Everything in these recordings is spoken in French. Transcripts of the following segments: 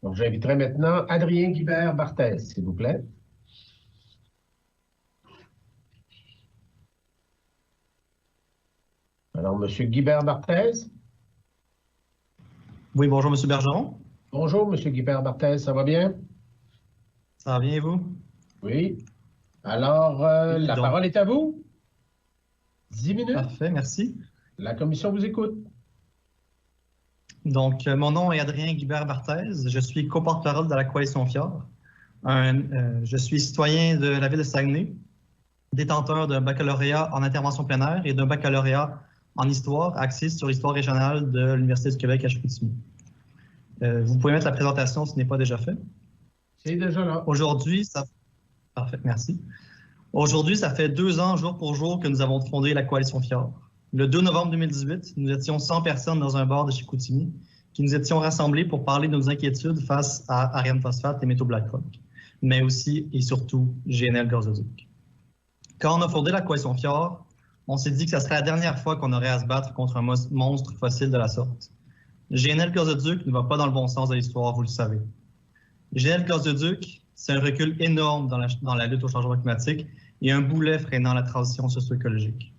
Donc, j'inviterai maintenant Adrien Guibert-Barthès, s'il vous plaît. Alors, M. Guibert-Barthès. Oui, bonjour, M. Bergeron. Bonjour, M. Guibert-Barthès, ça va bien? Ça va bien et vous? Oui. Alors, la parole est à vous. 10 minutes. Parfait, merci. La commission vous écoute. Donc, mon nom est Adrien Guibert-Barthès. Je suis coporte-parole de la Coalition Fjord. Je suis citoyen de la ville de Saguenay, détenteur d'un baccalauréat en intervention plein air et d'un baccalauréat en histoire axé sur l'histoire régionale de l'Université du Québec à Chicoutimi. Vous pouvez mettre la présentation si ce n'est pas déjà fait. C'est déjà là. Aujourd'hui, Parfait, merci. Aujourd'hui, ça fait 2 ans, jour pour jour, que nous avons fondé la Coalition Fjord. Le 2 novembre 2018, nous étions 100 personnes dans un bar de Chicoutimi qui nous étions rassemblés pour parler de nos inquiétudes face à Ariane Phosphate et Métaux Black Rock, mais aussi et surtout GNL Gazoduc. Quand on a fondé la Coalition Fjord, on s'est dit que ça serait la dernière fois qu'on aurait à se battre contre un monstre fossile de la sorte. GNL Gazoduc ne va pas dans le bon sens de l'histoire, vous le savez. GNL Gazoduc, c'est un recul énorme dans la lutte au changement climatique et un boulet freinant la transition socio-écologique.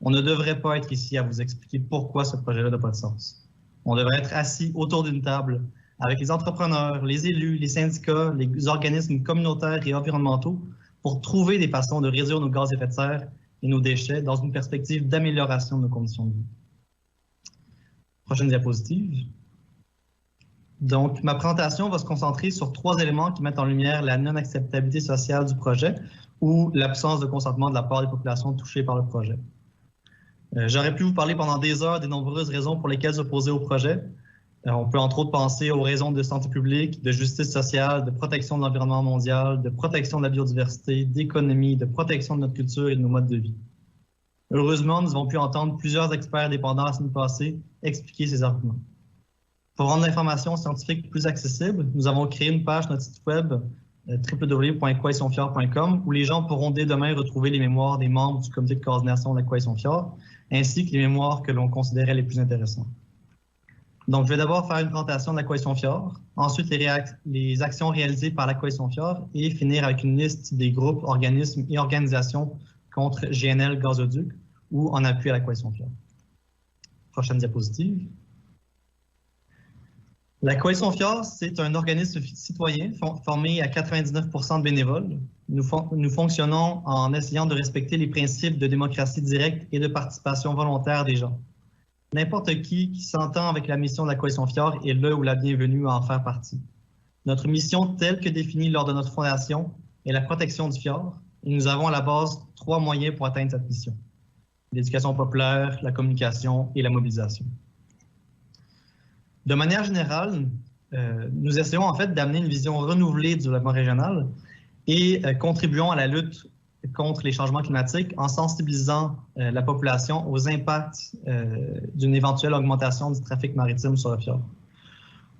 On ne devrait pas être ici à vous expliquer pourquoi ce projet-là n'a pas de sens. On devrait être assis autour d'une table avec les entrepreneurs, les élus, les syndicats, les organismes communautaires et environnementaux pour trouver des façons de réduire nos gaz à effet de serre et nos déchets dans une perspective d'amélioration de nos conditions de vie. Prochaine diapositive. Donc, ma présentation va se concentrer sur 3 éléments qui mettent en lumière la non-acceptabilité sociale du projet ou l'absence de consentement de la part des populations touchées par le projet. J'aurais pu vous parler pendant des heures des nombreuses raisons pour lesquelles s'opposer au projet. On peut entre autres penser aux raisons de santé publique, de justice sociale, de protection de l'environnement mondial, de protection de la biodiversité, d'économie, de protection de notre culture et de nos modes de vie. Heureusement, nous avons pu entendre plusieurs experts indépendants la semaine passée expliquer ces arguments. Pour rendre l'information scientifique plus accessible, nous avons créé une page sur notre site web www.coalitionfjord.com où les gens pourront dès demain retrouver les mémoires des membres du comité de coordination de la Coalition Fjord, ainsi que les mémoires que l'on considérait les plus intéressantes. Donc, je vais d'abord faire une présentation de la Coalition Fjord, ensuite les actions réalisées par la Coalition Fjord et finir avec une liste des groupes, organismes et organisations contre GNL Gazoduc ou en appui à la Coalition Fjord. Prochaine diapositive. La Coalition Fjord, c'est un organisme citoyen formé à 99% de bénévoles. Nous fonctionnons en essayant de respecter les principes de démocratie directe et de participation volontaire des gens. N'importe qui s'entend avec la mission de la Coalition Fjord est le ou la bienvenue à en faire partie. Notre mission, telle que définie lors de notre fondation, est la protection du fjord et nous avons à la base 3 moyens pour atteindre cette mission. L'éducation populaire, la communication et la mobilisation. De manière générale, nous essayons en fait d'amener une vision renouvelée du développement régional et contribuons à la lutte contre les changements climatiques en sensibilisant la population aux impacts d'une éventuelle augmentation du trafic maritime sur le fjord.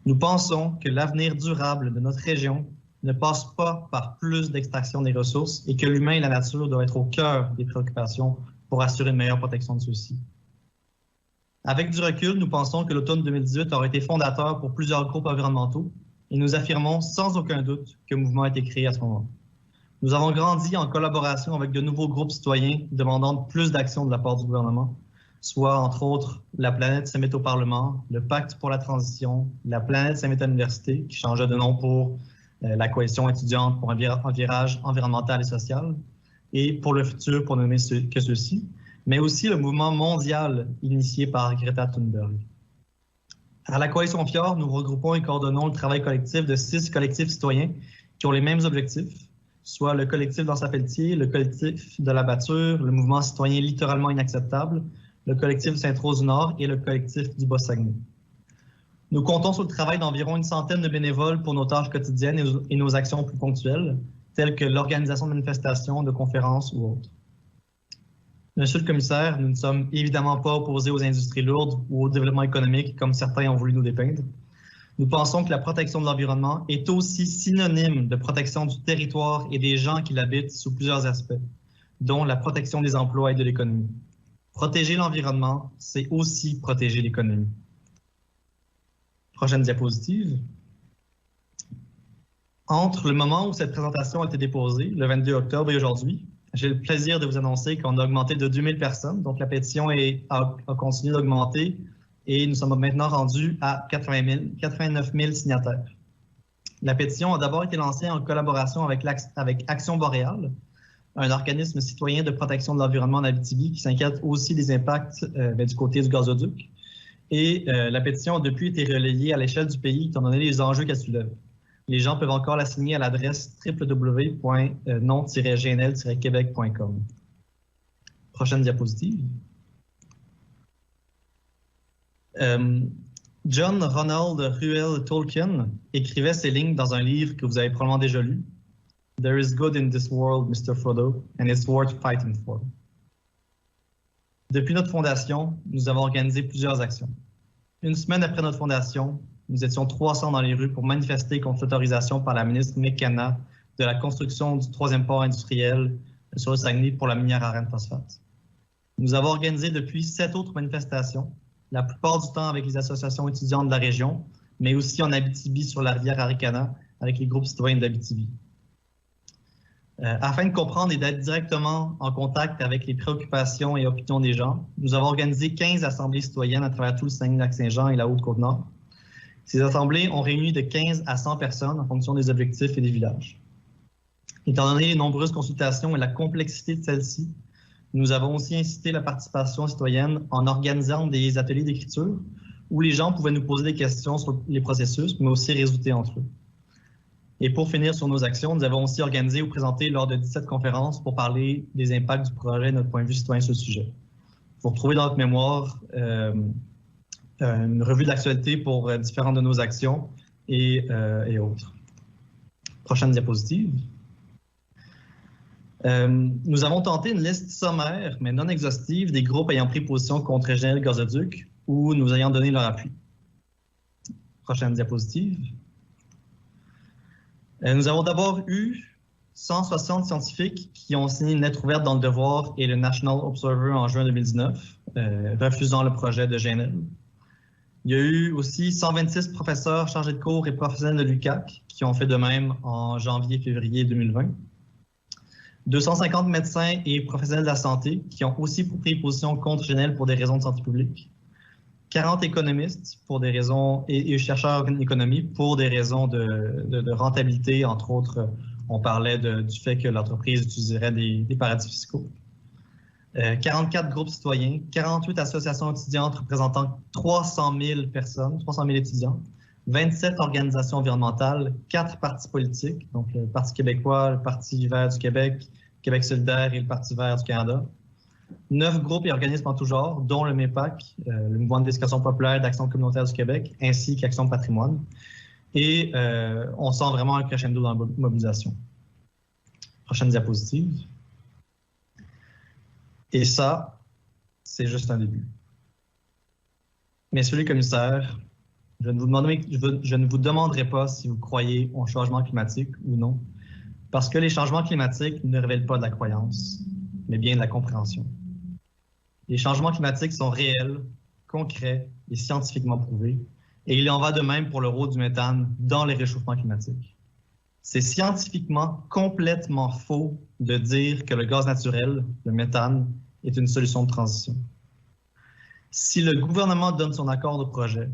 Nous pensons que l'avenir durable de notre région ne passe pas par plus d'extraction des ressources et que l'humain et la nature doivent être au cœur des préoccupations pour assurer une meilleure protection de ceux-ci. Avec du recul, nous pensons que l'automne 2018 aura été fondateur pour plusieurs groupes environnementaux et nous affirmons sans aucun doute que le mouvement a été créé à ce moment. Nous avons grandi en collaboration avec de nouveaux groupes citoyens demandant plus d'action de la part du gouvernement, soit entre autres la Planète Summit au Parlement, le Pacte pour la transition, la Planète Summit à l'Université, qui changeait de nom pour la Coalition étudiante pour un virage environnemental et social, et pour le futur, pour nommer que ceux-ci, mais aussi le mouvement mondial initié par Greta Thunberg. À la Coalition Fjord, nous regroupons et coordonnons le travail collectif de 6 collectifs citoyens qui ont les mêmes objectifs, soit le collectif dans sa Pelletier, le collectif de la Batture, le mouvement citoyen littéralement inacceptable, le collectif Sainte-Rose du Nord et le collectif du Bas-Saguenay. Nous comptons sur le travail d'environ une centaine de bénévoles pour nos tâches quotidiennes et nos actions plus ponctuelles, telles que l'organisation de manifestations, de conférences ou autres. Monsieur le commissaire, nous ne sommes évidemment pas opposés aux industries lourdes ou au développement économique comme certains ont voulu nous dépeindre. Nous pensons que la protection de l'environnement est aussi synonyme de protection du territoire et des gens qui l'habitent sous plusieurs aspects, dont la protection des emplois et de l'économie. Protéger l'environnement, c'est aussi protéger l'économie. Prochaine diapositive. Entre le moment où cette présentation a été déposée, le 22 octobre et aujourd'hui, j'ai le plaisir de vous annoncer qu'on a augmenté de 2000 personnes. Donc, la pétition a continué d'augmenter et nous sommes maintenant rendus à 89 000 signataires. La pétition a d'abord été lancée en collaboration avec Action Boréale, un organisme citoyen de protection de l'environnement en Abitibi qui s'inquiète aussi des impacts du côté du gazoduc. Et la pétition a depuis été relayée à l'échelle du pays étant donné les enjeux qu'elle soulève. Les gens peuvent encore la signer à l'adresse www.non-gnl-québec.com. Prochaine diapositive. John Ronald Reuel Tolkien écrivait ces lignes dans un livre que vous avez probablement déjà lu. There is good in this world, Mr. Frodo, and it's worth fighting for. Depuis notre fondation, nous avons organisé plusieurs actions. Une semaine après notre fondation, nous étions 300 dans les rues pour manifester contre l'autorisation par la ministre McKenna de la construction du 3e port industriel sur le Saguenay pour la minière Arène Phosphate. Nous avons organisé depuis 7 autres manifestations, la plupart du temps avec les associations étudiantes de la région, mais aussi en Abitibi sur la rivière Aricana avec les groupes citoyens d'Abitibi. Afin de comprendre et d'être directement en contact avec les préoccupations et opinions des gens, nous avons organisé 15 assemblées citoyennes à travers tout le Saguenay-Lac-Saint-Jean et la Haute-Côte-Nord. Ces assemblées ont réuni de 15 à 100 personnes en fonction des objectifs et des villages. Étant donné les nombreuses consultations et la complexité de celles-ci, nous avons aussi incité la participation citoyenne en organisant des ateliers d'écriture où les gens pouvaient nous poser des questions sur les processus, mais aussi réseauter entre eux. Et pour finir sur nos actions, nous avons aussi organisé ou présenté lors de 17 conférences pour parler des impacts du projet et notre point de vue citoyen sur le sujet. Vous retrouvez dans notre mémoire une revue de l'actualité pour différentes de nos actions et autres. Prochaine diapositive. Nous avons tenté une liste sommaire, mais non exhaustive, des groupes ayant pris position contre GNL Gazoduc ou nous ayant donné leur appui. Prochaine diapositive. Nous avons d'abord eu 160 scientifiques qui ont signé une lettre ouverte dans le Devoir et le National Observer en juin 2019, refusant le projet de GNL. Il y a eu aussi 126 professeurs chargés de cours et professionnels de l'UQAC qui ont fait de même en janvier-février 2020. 250 médecins et professionnels de la santé qui ont aussi pris position contre GNL pour des raisons de santé publique. 40 économistes pour des raisons et chercheurs en économie pour des raisons de rentabilité, entre autres, on parlait du fait que l'entreprise utiliserait des paradis fiscaux. 44 groupes citoyens, 48 associations étudiantes représentant 300 000 personnes, 300 000 étudiants, 27 organisations environnementales, 4 partis politiques, donc le Parti québécois, le Parti vert du Québec, Québec solidaire et le Parti vert du Canada. 9 groupes et organismes en tout genre, dont le MEPAC, le Mouvement de discussion populaire d'Action communautaire du Québec, ainsi qu'Action patrimoine. Et on sent vraiment un crescendo dans la mobilisation. Prochaine diapositive. Et ça, c'est juste un début. Messieurs les commissaires, je ne vous demanderai pas si vous croyez au changement climatique ou non, parce que les changements climatiques ne révèlent pas de la croyance, mais bien de la compréhension. Les changements climatiques sont réels, concrets et scientifiquement prouvés, et il en va de même pour le rôle du méthane dans les réchauffements climatiques. C'est scientifiquement complètement faux de dire que le gaz naturel, le méthane, est une solution de transition. Si le gouvernement donne son accord au projet,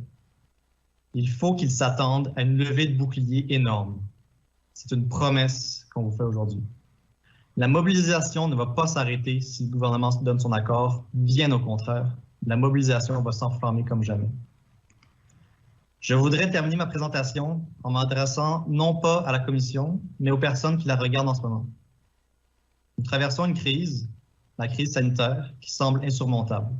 il faut qu'il s'attende à une levée de bouclier énorme. C'est une promesse qu'on vous fait aujourd'hui. La mobilisation ne va pas s'arrêter si le gouvernement donne son accord, bien au contraire. La mobilisation va s'enflammer comme jamais. Je voudrais terminer ma présentation en m'adressant non pas à la Commission, mais aux personnes qui la regardent en ce moment. Nous traversons une crise, la crise sanitaire, qui semble insurmontable.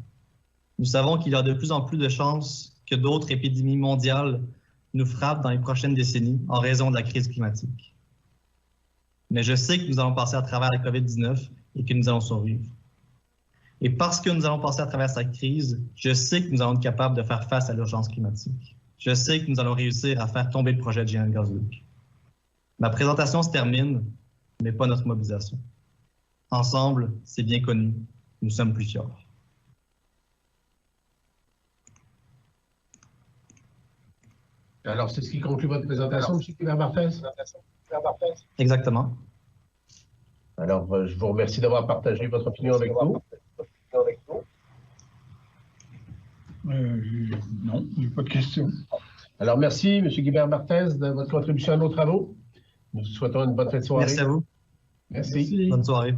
Nous savons qu'il y a de plus en plus de chances que d'autres épidémies mondiales nous frappent dans les prochaines décennies en raison de la crise climatique. Mais je sais que nous allons passer à travers la COVID-19 et que nous allons survivre. Et parce que nous allons passer à travers cette crise, je sais que nous allons être capables de faire face à l'urgence climatique. Je sais que nous allons réussir à faire tomber le projet de GNL Gazoduc. Ma présentation se termine, mais pas notre mobilisation. Ensemble, c'est bien connu, nous sommes plus forts. Alors, c'est ce qui conclut votre présentation, M. Guibert-Marthez? Exactement. Alors, je vous remercie d'avoir partagé votre opinion avec nous. Non, il n'y a pas de question. Alors, merci, M. Guibert-Marthez, de votre contribution à nos travaux. Nous vous souhaitons une bonne fin de soirée. Merci à vous. Merci. Bonne soirée.